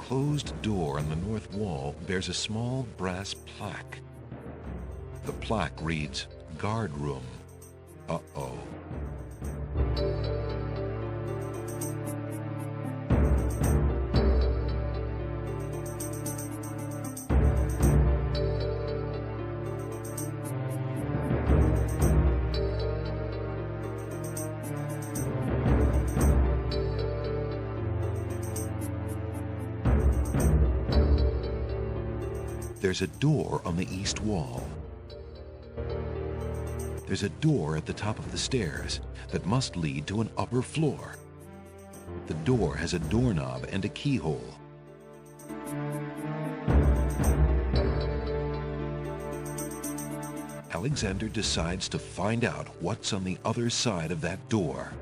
closed door on the north wall bears a small brass plaque. The plaque reads, "Guard Room." Uh-oh. There's a door on the east wall. There's a door at the top of the stairs that must lead to an upper floor. The door has a doorknob and a keyhole. Alexander decides to find out what's on the other side of that door.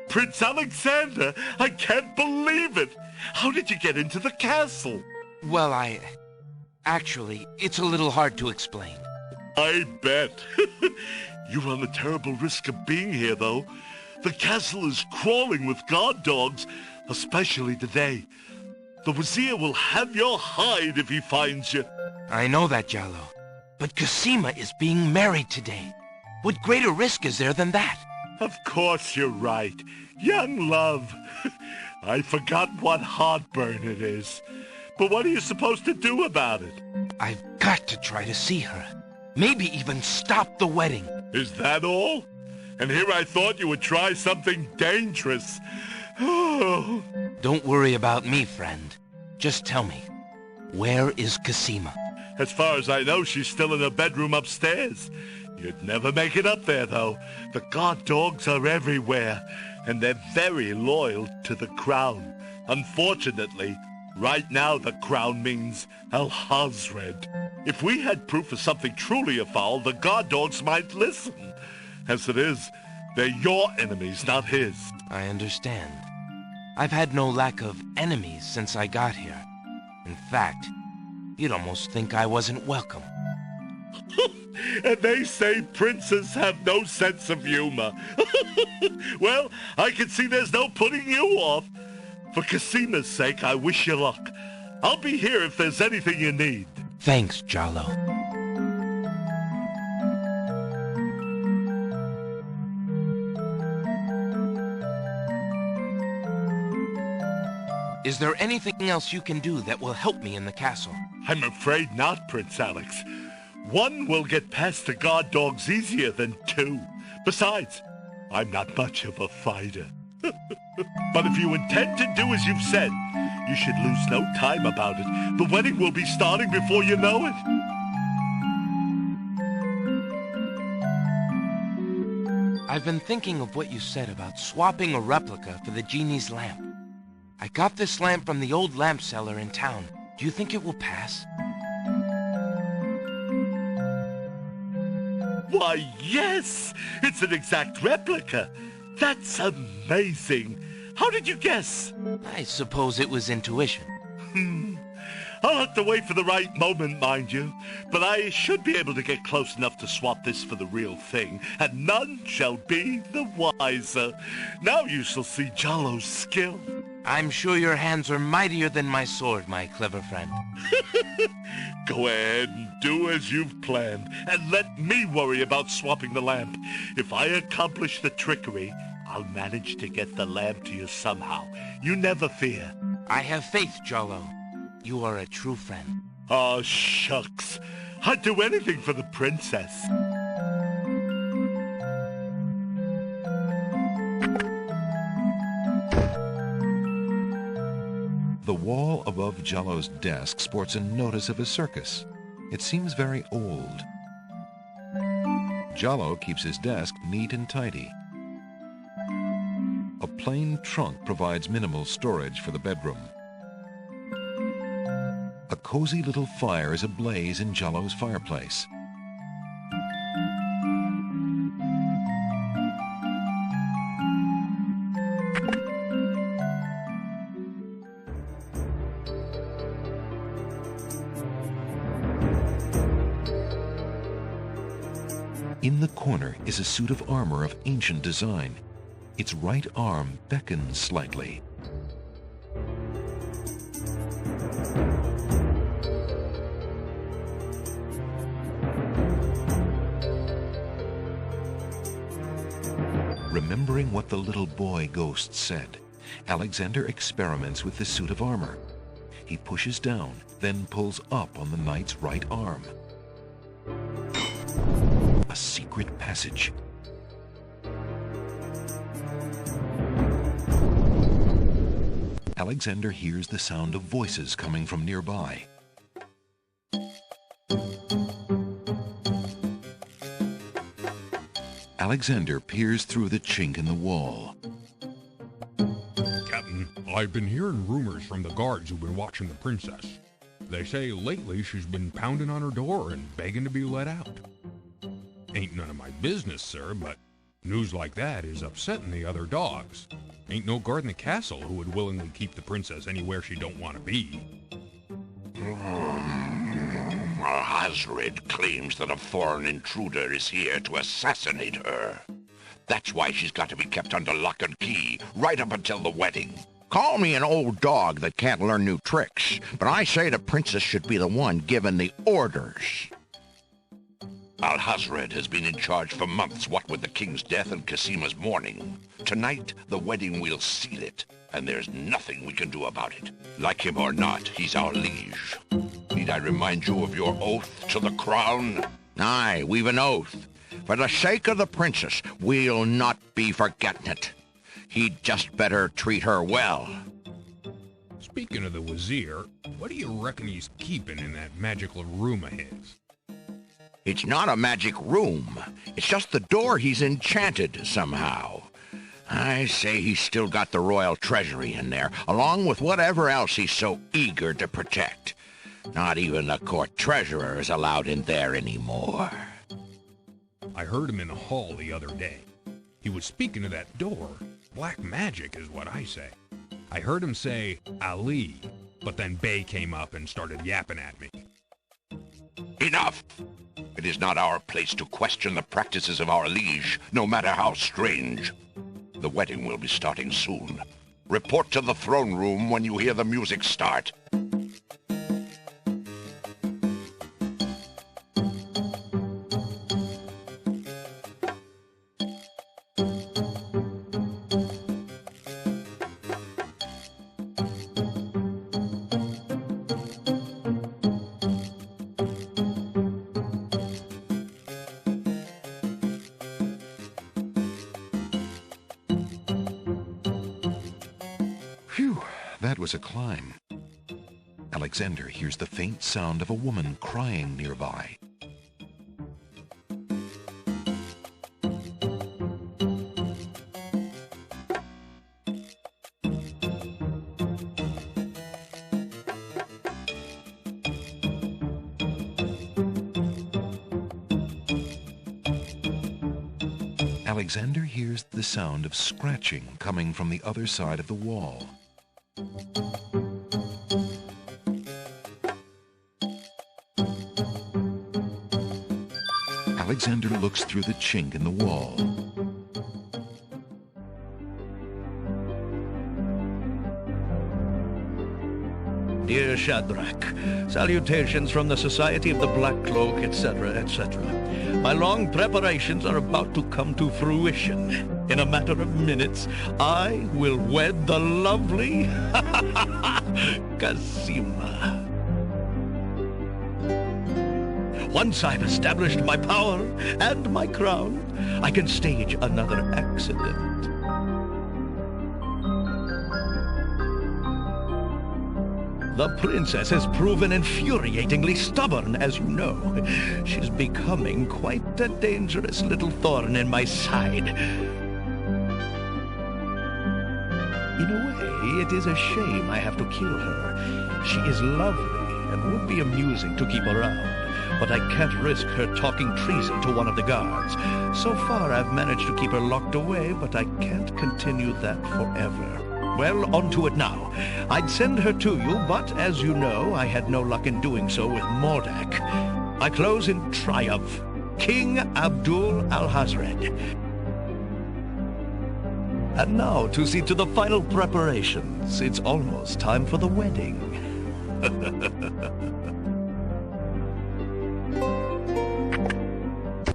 Prince Alexander, I can't believe it! How did you get into the castle? Well, actually, it's a little hard to explain. I bet. You run a terrible risk of being here, though. The castle is crawling with guard dogs, especially today. The Wazir will have your hide if he finds you. I know that, Jallo. But Cosima is being married today. What greater risk is there than that? Of course you're right. Young love. I forgot what heartburn it is. But what are you supposed to do about it? I've got to try to see her. Maybe even stop the wedding. Is that all? And here I thought you would try something dangerous. Oh. Don't worry about me, friend. Just tell me, where is Cosima? As far as I know, she's still in her bedroom upstairs. You'd never make it up there, though. The guard dogs are everywhere, and they're very loyal to the crown. Unfortunately, right now the crown means Al-Hazrad. If we had proof of something truly afoul, the guard dogs might listen. As it is, they're your enemies, not his. I understand. I've had no lack of enemies since I got here. In fact, you'd almost think I wasn't welcome. And they say princes have no sense of humor. Well, I can see there's no putting you off. For Cosima's sake, I wish you luck. I'll be here if there's anything you need. Thanks, Jallo. Is there anything else you can do that will help me in the castle? I'm afraid not, Prince Alex. One will get past the guard dogs easier than two. Besides, I'm not much of a fighter. But if you intend to do as you've said, you should lose no time about it. The wedding will be starting before you know it. I've been thinking of what you said about swapping a replica for the genie's lamp. I got this lamp from the old lamp seller in town. Do you think it will pass? Why, yes! It's an exact replica. That's amazing. How did you guess? I suppose it was intuition. I'll have to wait for the right moment, mind you. But I should be able to get close enough to swap this for the real thing, and none shall be the wiser. Now you shall see Jallo's skill. I'm sure your hands are mightier than my sword, my clever friend. Go ahead and do as you've planned, and let me worry about swapping the lamp. If I accomplish the trickery, I'll manage to get the lamp to you somehow. You never fear. I have faith, Jallo. You are a true friend. Oh, shucks. I'd do anything for the princess. The wall above Jallo's desk sports a notice of a circus. It seems very old. Jallo keeps his desk neat and tidy. A plain trunk provides minimal storage for the bedroom. A cozy little fire is ablaze in Jallo's fireplace. In the corner is a suit of armor of ancient design. Its right arm beckons slightly. Remembering what the little boy ghost said, Alexander experiments with the suit of armor. He pushes down, then pulls up on the knight's right arm. A secret passage. Alexander hears the sound of voices coming from nearby. Alexander peers through the chink in the wall. Captain, I've been hearing rumors from the guards who've been watching the princess. They say lately she's been pounding on her door and begging to be let out. Ain't none of my business, sir, but news like that is upsetting the other dogs. Ain't no guard in the castle who would willingly keep the princess anywhere she don't want to be. Al-Hazrad claims that a foreign intruder is here to assassinate her. That's why she's got to be kept under lock and key, right up until the wedding. Call me an old dog that can't learn new tricks, but I say the princess should be the one given the orders. Al-Hazrad has been in charge for months, what with the king's death and Casima's mourning. Tonight, the wedding will seal it, and there's nothing we can do about it. Like him or not, he's our liege. Need I remind you of your oath to the crown? Aye, we've an oath. For the sake of the princess, we'll not be forgetting it. He'd just better treat her well. Speaking of the Wazir, what do you reckon he's keeping in that magical room of his? It's not a magic room. It's just the door he's enchanted somehow. I say he's still got the royal treasury in there, along with whatever else he's so eager to protect. Not even the court treasurer is allowed in there anymore. I heard him in the hall the other day. He was speaking of that door. Black magic is what I say. I heard him say, Ali, but then Bey came up and started yapping at me. Enough! It is not our place to question the practices of our liege, no matter how strange. The wedding will be starting soon. Report to the throne room when you hear the music start. Phew, that was a climb. Alexander hears the faint sound of a woman crying nearby. Alexander hears the sound of scratching coming from the other side of the wall. Alexander looks through the chink in the wall. Dear Shadrach, salutations from the Society of the Black Cloak, etc., etc. My long preparations are about to come to fruition. In a matter of minutes, I will wed the lovely Casima. Once I've established my power and my crown, I can stage another accident. The princess has proven infuriatingly stubborn, as you know. She's becoming quite a dangerous little thorn in my side. In a way, it is a shame I have to kill her. She is lovely and would be amusing to keep around, but I can't risk her talking treason to one of the guards. So far, I've managed to keep her locked away, but I can't continue that forever. Well, on to it now. I'd send her to you, but as you know, I had no luck in doing so with Mordak. I close in triumph. King Abdul Al-Hazrad. And now to see to the final preparations. It's almost time for the wedding.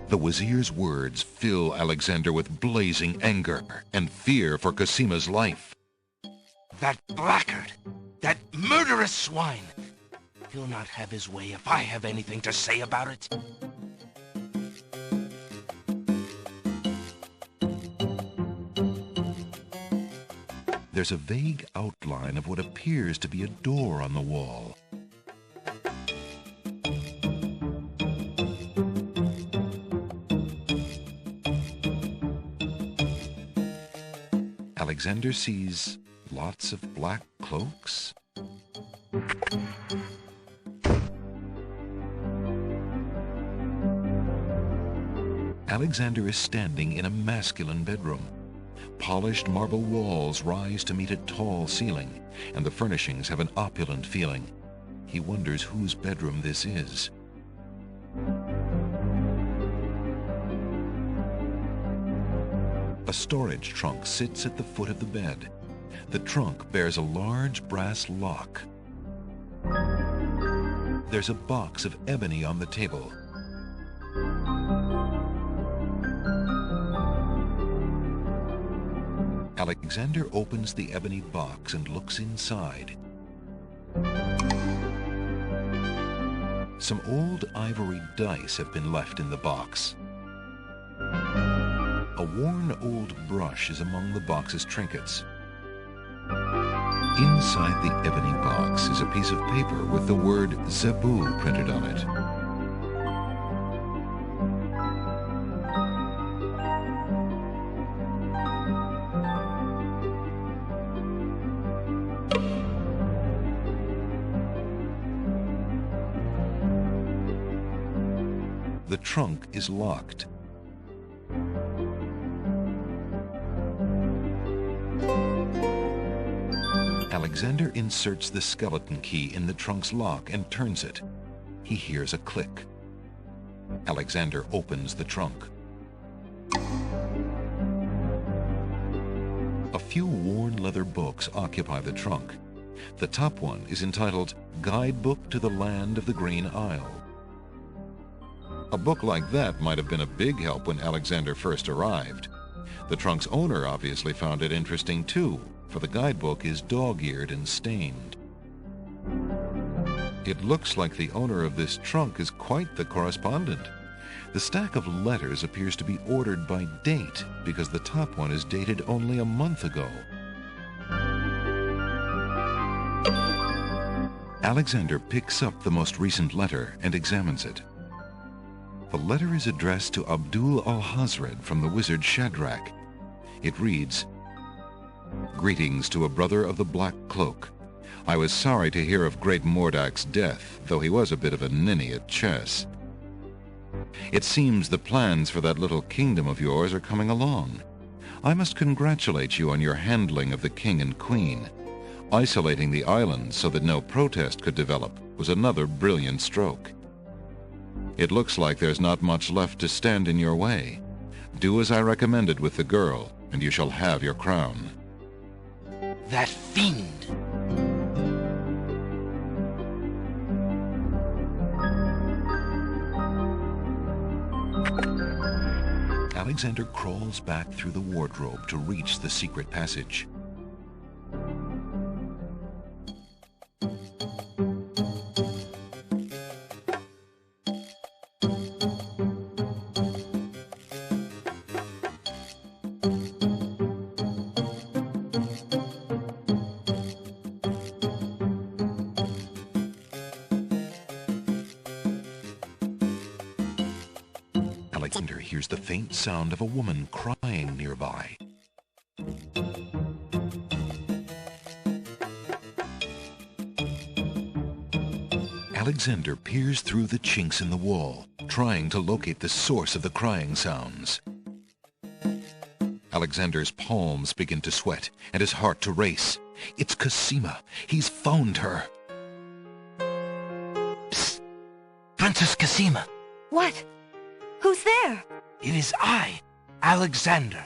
The Wazir's words fill Alexander with blazing anger and fear for Casima's life. That blackguard! That murderous swine! He'll not have his way if I have anything to say about it. There's a vague outline of what appears to be a door on the wall. Alexander sees lots of black cloaks. Alexander is standing in a masculine bedroom. Polished marble walls rise to meet a tall ceiling, and the furnishings have an opulent feeling. He wonders whose bedroom this is. A storage trunk sits at the foot of the bed. The trunk bears a large brass lock. There's a box of ebony on the table. Alexander opens the ebony box and looks inside. Some old ivory dice have been left in the box. A worn old brush is among the box's trinkets. Inside the ebony box is a piece of paper with the word Zebu printed on it. The trunk is locked. Alexander inserts the skeleton key in the trunk's lock and turns it. He hears a click. Alexander opens the trunk. A few worn leather books occupy the trunk. The top one is entitled Guidebook to the Land of the Green Isle. A book like that might have been a big help when Alexander first arrived. The trunk's owner obviously found it interesting too, for the guidebook is dog-eared and stained. It looks like the owner of this trunk is quite the correspondent. The stack of letters appears to be ordered by date because the top one is dated only a month ago. Alexander picks up the most recent letter and examines it. The letter is addressed to Abdul Al-Hazrad from the wizard Shadrach. It reads, "Greetings to a brother of the Black Cloak. I was sorry to hear of great Mordak's death, though he was a bit of a ninny at chess. It seems the plans for that little kingdom of yours are coming along. I must congratulate you on your handling of the king and queen. Isolating the islands so that no protest could develop was another brilliant stroke. It looks like there's not much left to stand in your way. Do as I recommended with the girl, and you shall have your crown." That fiend! Alexander crawls back through the wardrobe to reach the secret passage. Alexander hears the faint sound of a woman crying nearby. Alexander peers through the chinks in the wall, trying to locate the source of the crying sounds. Alexander's palms begin to sweat and his heart to race. It's Casima. He's found her. Psst! Princess Casima! What? Who's there? It is I, Alexander.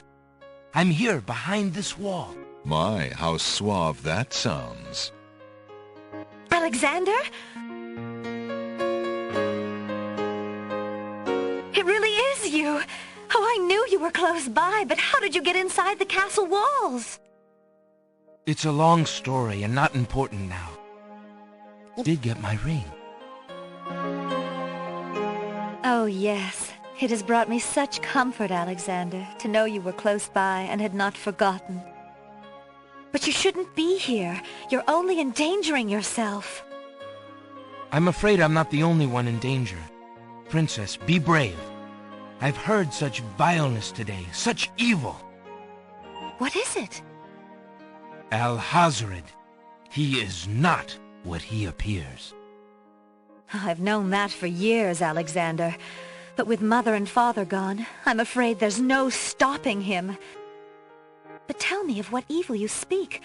I'm here behind this wall. My, how suave that sounds. Alexander? It really is you. Oh, I knew you were close by, but how did you get inside the castle walls? It's a long story and not important now. I did get my ring. Oh, yes. It has brought me such comfort, Alexander, to know you were close by and had not forgotten. But you shouldn't be here. You're only endangering yourself. I'm afraid I'm not the only one in danger. Princess, be brave. I've heard such vileness today, such evil. What is it? Al-Hazrad. He is not what he appears. I've known that for years, Alexander. But with Mother and Father gone, I'm afraid there's no stopping him. But tell me of what evil you speak.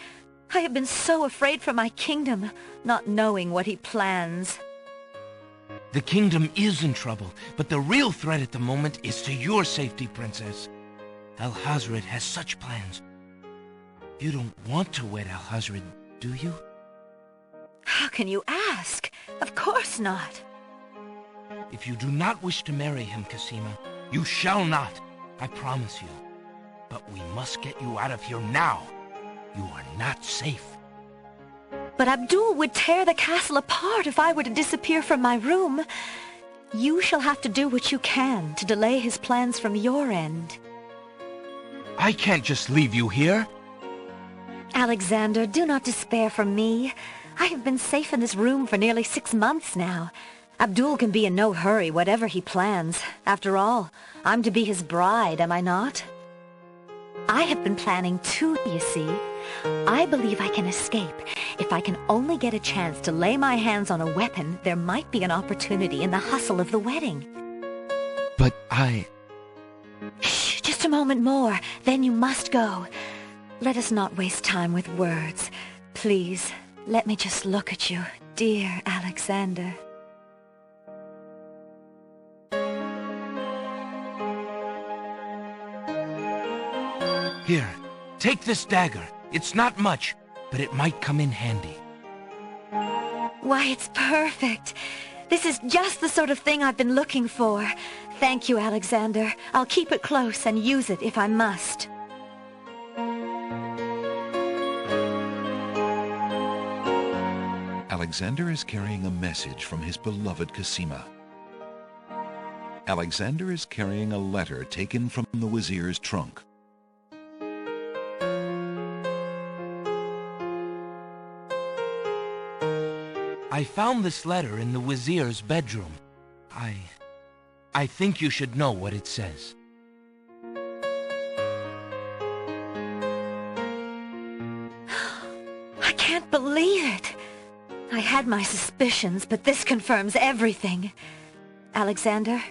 I have been so afraid for my kingdom, not knowing what he plans. The kingdom is in trouble, but the real threat at the moment is to your safety, Princess. Al-Hazrad has such plans. You don't want to wed Al-Hazrad, do you? How can you ask? Of course not. If you do not wish to marry him, Casima, you shall not. I promise you. But we must get you out of here now. You are not safe. But Abdul would tear the castle apart if I were to disappear from my room. You shall have to do what you can to delay his plans from your end. I can't just leave you here. Alexander, do not despair for me. I have been safe in this room for nearly 6 months now. Abdul can be in no hurry, whatever he plans. After all, I'm to be his bride, am I not? I have been planning too, you see. I believe I can escape. If I can only get a chance to lay my hands on a weapon, there might be an opportunity in the hustle of the wedding. But Shh, just a moment more, then you must go. Let us not waste time with words. Please, let me just look at you, dear Alexander. Here, take this dagger. It's not much, but it might come in handy. Why, it's perfect. This is just the sort of thing I've been looking for. Thank you, Alexander. I'll keep it close and use it if I must. Alexander is carrying a message from his beloved Casima. Alexander is carrying a letter taken from the Wazir's trunk. I found this letter in the Wazir's bedroom. I think you should know what it says. I can't believe it. I had my suspicions, but this confirms everything. Alexander,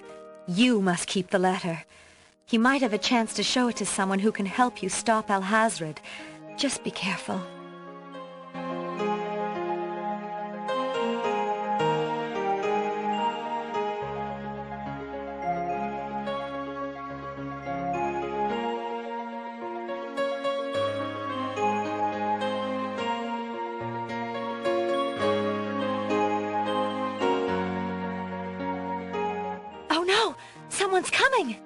you must keep the letter. He might have a chance to show it to someone who can help you stop Al-Hazrad. Just be careful. Someone's coming!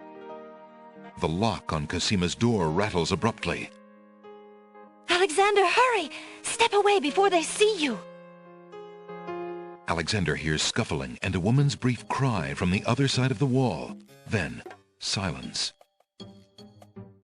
The lock on Casima's door rattles abruptly. Alexander, hurry! Step away before they see you! Alexander hears scuffling and a woman's brief cry from the other side of the wall. Then, silence.